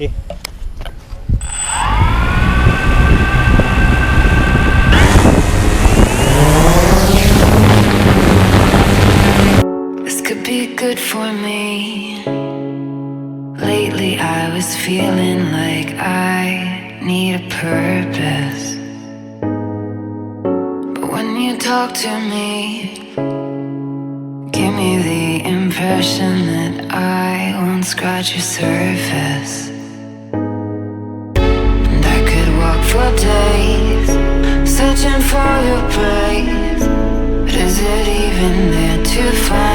Okay. This could be good for me. Lately I was feeling like I need a purpose. But when you talk to me, give me the impression that I won't scratch your surface. And I could walk for days, searching for your praise. But is it even there to find?